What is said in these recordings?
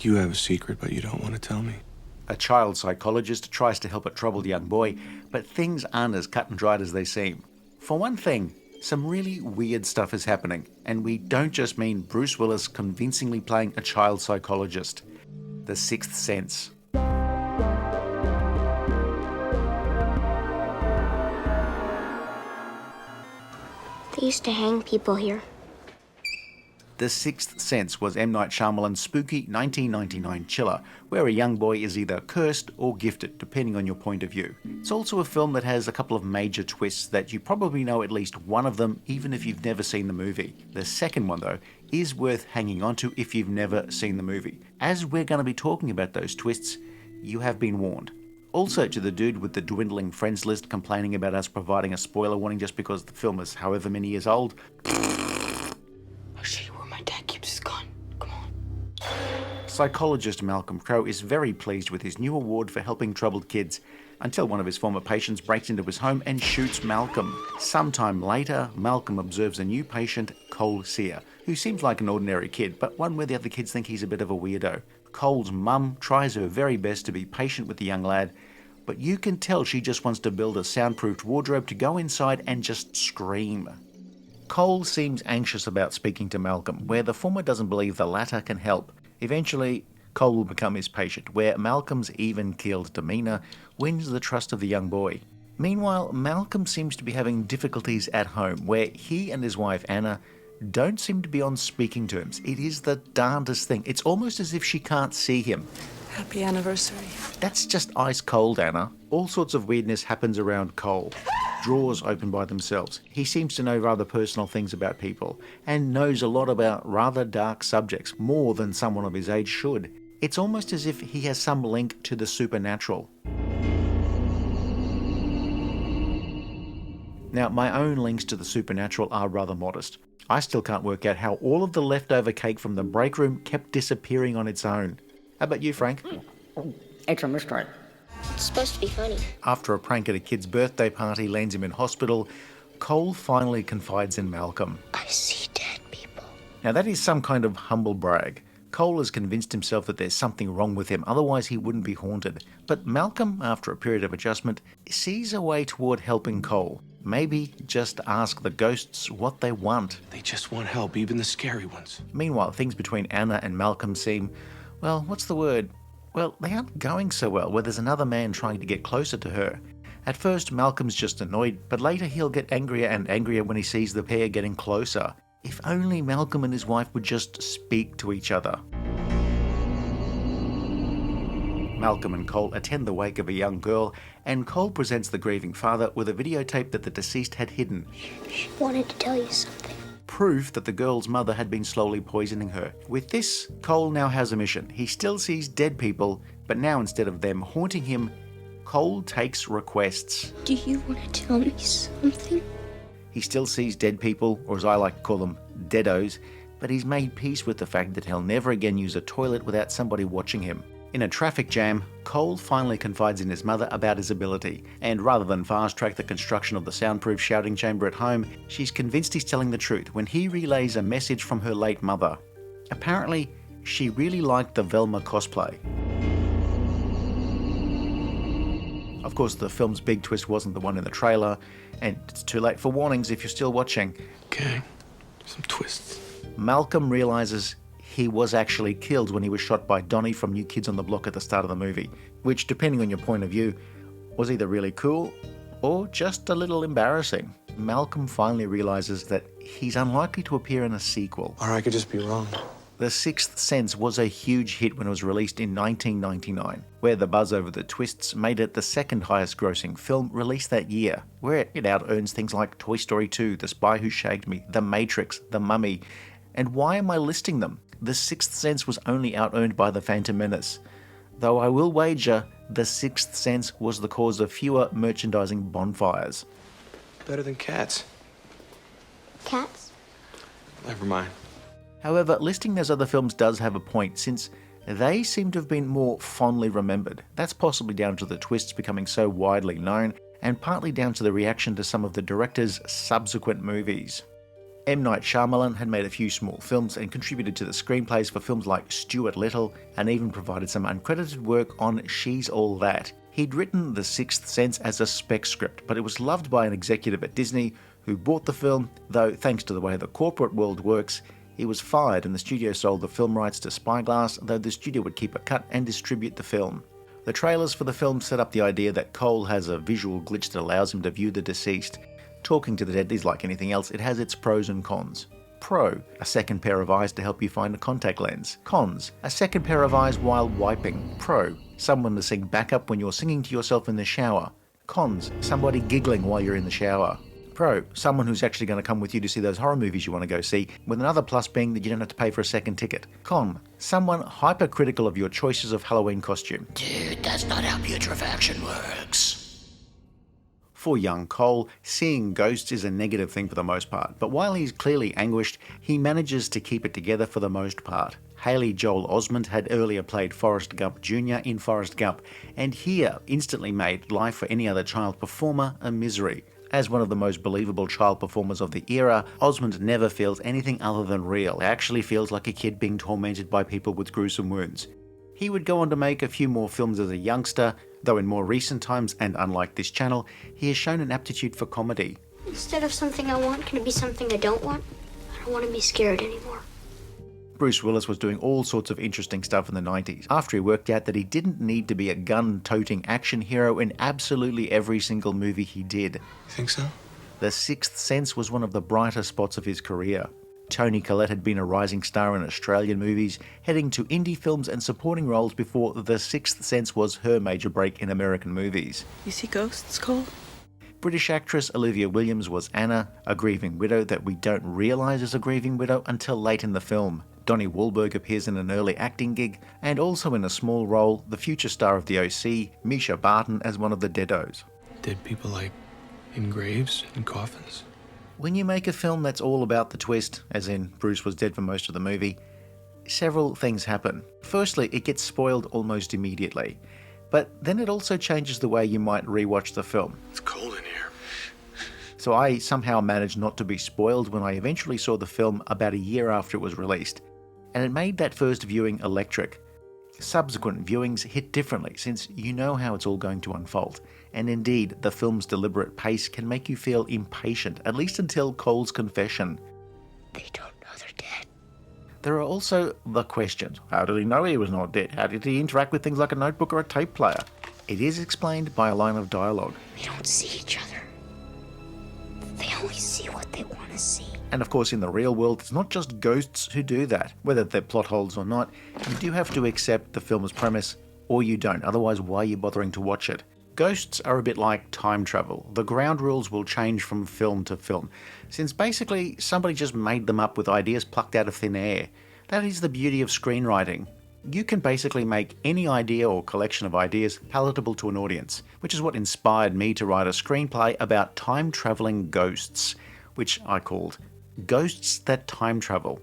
You have a secret, but you don't want to tell me. A child psychologist tries to help a troubled young boy, but things aren't as cut and dried as they seem. For one thing, some really weird stuff is happening, and we don't just mean Bruce Willis convincingly playing a child psychologist. The Sixth Sense. They used to hang people here. The Sixth Sense was M. Night Shyamalan's spooky 1999 chiller, where a young boy is either cursed or gifted, depending on your point of view. It's also a film that has a couple of major twists that you probably know at least one of them, even if you've never seen the movie. The second one, though, is worth hanging on to if you've never seen the movie. As we're going to be talking about those twists, you have been warned. Also, to the dude with the dwindling friends list complaining about us providing a spoiler warning just because the film is however many years old. Psychologist Malcolm Crowe is very pleased with his new award for helping troubled kids, until one of his former patients breaks into his home and shoots Malcolm. Sometime later, Malcolm observes a new patient, Cole Sear, who seems like an ordinary kid, but one where the other kids think he's a bit of a weirdo. Cole's mum tries her very best to be patient with the young lad, but you can tell she just wants to build a soundproofed wardrobe to go inside and just scream. Cole seems anxious about speaking to Malcolm, where the former doesn't believe the latter can help. Eventually, Cole will become his patient, where Malcolm's even-keeled demeanour wins the trust of the young boy. Meanwhile, Malcolm seems to be having difficulties at home, where he and his wife Anna don't seem to be on speaking terms. It is the darndest thing. It's almost as if she can't see him. Happy anniversary. That's just ice cold, Anna. All sorts of weirdness happens around Cole. Drawers open by themselves. He seems to know rather personal things about people, and knows a lot about rather dark subjects, more than someone of his age should. It's almost as if he has some link to the supernatural. Now, my own links to the supernatural are rather modest. I still can't work out how all of the leftover cake from the break room kept disappearing on its own. How about you, Frank? It's a mystery. It's supposed to be funny. After a prank at a kid's birthday party lands him in hospital, Cole finally confides in Malcolm. I see dead people. Now that is some kind of humble brag. Cole has convinced himself that there's something wrong with him, otherwise he wouldn't be haunted. But Malcolm, after a period of adjustment, sees a way toward helping Cole. Maybe just ask the ghosts what they want. They just want help, even the scary ones. Meanwhile, things between Anna and Malcolm seem, well, what's the word? Well, they aren't going so well, where there's another man trying to get closer to her. At first, Malcolm's just annoyed, but later he'll get angrier and angrier when he sees the pair getting closer. If only Malcolm and his wife would just speak to each other. Malcolm and Cole attend the wake of a young girl, and Cole presents the grieving father with a videotape that the deceased had hidden. She wanted to tell you something. Proof that the girl's mother had been slowly poisoning her. With this, Cole now has a mission. He still sees dead people, but now instead of them haunting him, Cole takes requests. Do you want to tell me something? He still sees dead people, or as I like to call them, deados, but he's made peace with the fact that he'll never again use a toilet without somebody watching him. In a traffic jam, Cole finally confides in his mother about his ability, and rather than fast-track the construction of the soundproof shouting chamber at home, she's convinced he's telling the truth when he relays a message from her late mother. Apparently, she really liked the Velma cosplay. Of course, the film's big twist wasn't the one in the trailer, and it's too late for warnings if you're still watching. Okay, some twists. Malcolm realizes he was actually killed when he was shot by Toni from New Kids on the Block at the start of the movie, which, depending on your point of view, was either really cool or just a little embarrassing. Malcolm finally realizes that he's unlikely to appear in a sequel. Or I could just be wrong. The Sixth Sense was a huge hit when it was released in 1999, where the buzz over the twists made it the second highest grossing film released that year, where it out-earns things like Toy Story 2, The Spy Who Shagged Me, The Matrix, The Mummy. And why am I listing them? The Sixth Sense was only out-earned by The Phantom Menace. Though I will wager The Sixth Sense was the cause of fewer merchandising bonfires. Better than Cats. Cats? Never mind. However, listing those other films does have a point, since they seem to have been more fondly remembered. That's possibly down to the twists becoming so widely known, and partly down to the reaction to some of the director's subsequent movies. M. Night Shyamalan had made a few small films and contributed to the screenplays for films like Stuart Little, and even provided some uncredited work on She's All That. He'd written The Sixth Sense as a spec script, but it was loved by an executive at Disney who bought the film, though thanks to the way the corporate world works, he was fired and the studio sold the film rights to Spyglass, though the studio would keep a cut and distribute the film. The trailers for the film set up the idea that Cole has a visual glitch that allows him to view the deceased. Talking to the dead is like anything else, it has its pros and cons. Pro, a second pair of eyes to help you find a contact lens. Cons, a second pair of eyes while wiping. Pro, someone to sing backup when you're singing to yourself in the shower. Cons, somebody giggling while you're in the shower. Pro, someone who's actually going to come with you to see those horror movies you want to go see, with another plus being that you don't have to pay for a second ticket. Con, someone hypercritical of your choices of Halloween costume. Dude, that's not how putrefaction works. For young Cole, seeing ghosts is a negative thing for the most part, but while he's clearly anguished, he manages to keep it together for the most part. Haley Joel Osment had earlier played Forrest Gump Jr. in Forrest Gump, and here instantly made life for any other child performer a misery. As one of the most believable child performers of the era, Osment never feels anything other than real. He actually feels like a kid being tormented by people with gruesome wounds. He would go on to make a few more films as a youngster, though in more recent times, and unlike this channel, he has shown an aptitude for comedy. Instead of something I want, can it be something I don't want? I don't want to be scared anymore. Bruce Willis was doing all sorts of interesting stuff in the 90s, after he worked out that he didn't need to be a gun-toting action hero in absolutely every single movie he did. You think so? The Sixth Sense was one of the brighter spots of his career. Toni Collette had been a rising star in Australian movies, heading to indie films and supporting roles before The Sixth Sense was her major break in American movies. You see ghosts, Cole? British actress Olivia Williams was Anna, a grieving widow that we don't realise is a grieving widow until late in the film. Donnie Wahlberg appears in an early acting gig, and also in a small role, the future star of the OC, Misha Barton, as one of the deados. Dead people like in graves and coffins? When you make a film that's all about the twist, as in Bruce was dead for most of the movie, several things happen. Firstly, it gets spoiled almost immediately, but then it also changes the way you might rewatch the film. It's cold in here. So I somehow managed not to be spoiled when I eventually saw the film about a year after it was released, and it made that first viewing electric. Subsequent viewings hit differently since you know how it's all going to unfold, and indeed the film's deliberate pace can make you feel impatient, at least until Cole's confession. They don't know they're dead. There are also the questions. How did he know he was not dead? How did he interact with things like a notebook or a tape player? It is explained by a line of dialogue. They don't see each other. They only see what they want to see. And of course in the real world, it's not just ghosts who do that. Whether they're plot holes or not, you do have to accept the film's premise, or you don't, otherwise why are you bothering to watch it? Ghosts are a bit like time travel. The ground rules will change from film to film, since basically somebody just made them up with ideas plucked out of thin air. That is the beauty of screenwriting. You can basically make any idea or collection of ideas palatable to an audience, which is what inspired me to write a screenplay about time-travelling ghosts, which I called Ghosts That Time Travel.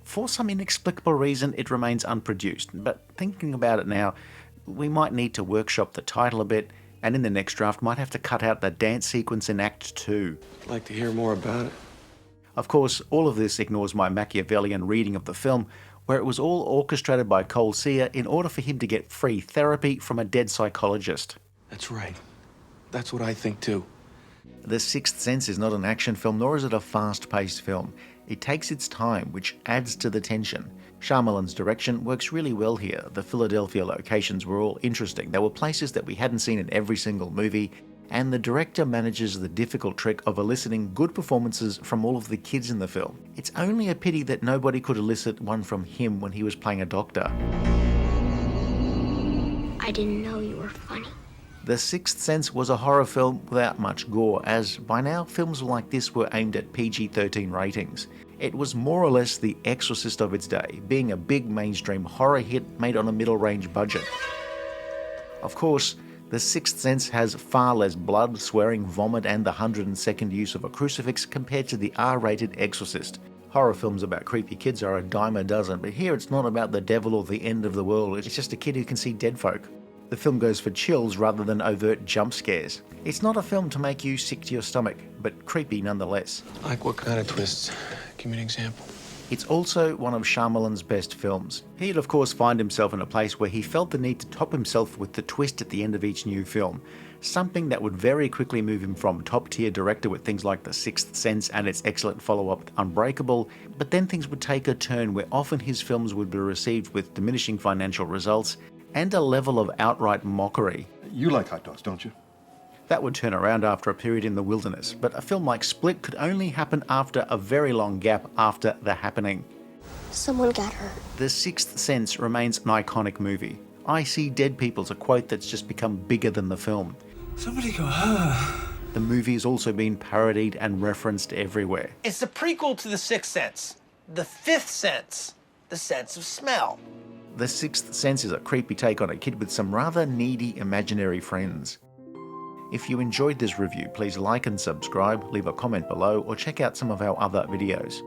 For some inexplicable reason, it remains unproduced, but thinking about it now, we might need to workshop the title a bit, and in the next draft might have to cut out the dance sequence in Act 2. I'd like to hear more about it. Of course, all of this ignores my Machiavellian reading of the film, where it was all orchestrated by Cole Sear in order for him to get free therapy from a dead psychologist. That's right. That's what I think too. The Sixth Sense is not an action film, nor is it a fast-paced film. It takes its time, which adds to the tension. Shyamalan's direction works really well here. The Philadelphia locations were all interesting. There were places that we hadn't seen in every single movie, and the director manages the difficult trick of eliciting good performances from all of the kids in the film. It's only a pity that nobody could elicit one from him when he was playing a doctor. I didn't know you were funny. The Sixth Sense was a horror film without much gore, as by now films like this were aimed at PG-13 ratings. It was more or less the Exorcist of its day, being a big mainstream horror hit made on a middle-range budget. Of course, The Sixth Sense has far less blood, swearing, vomit, and the 102nd use of a crucifix compared to the R-rated Exorcist. Horror films about creepy kids are a dime a dozen, but here it's not about the devil or the end of the world, it's just a kid who can see dead folk. The film goes for chills rather than overt jump scares. It's not a film to make you sick to your stomach, but creepy nonetheless. Like what kind of twists? Give me an example. It's also one of Shyamalan's best films. He'd of course find himself in a place where he felt the need to top himself with the twist at the end of each new film, something that would very quickly move him from top-tier director with things like The Sixth Sense and its excellent follow-up Unbreakable, but then things would take a turn where often his films would be received with diminishing financial results and a level of outright mockery. You like hot dogs, don't you? That would turn around after a period in the wilderness, but a film like Split could only happen after a very long gap after The Happening. Someone got hurt. The Sixth Sense remains an iconic movie. I see dead people's a quote that's just become bigger than the film. Somebody go, ah. The movie has also been parodied and referenced everywhere. It's the prequel to The Sixth Sense. The fifth sense. The sense of smell. The Sixth Sense is a creepy take on a kid with some rather needy imaginary friends. If you enjoyed this review, please like and subscribe, leave a comment below, or check out some of our other videos.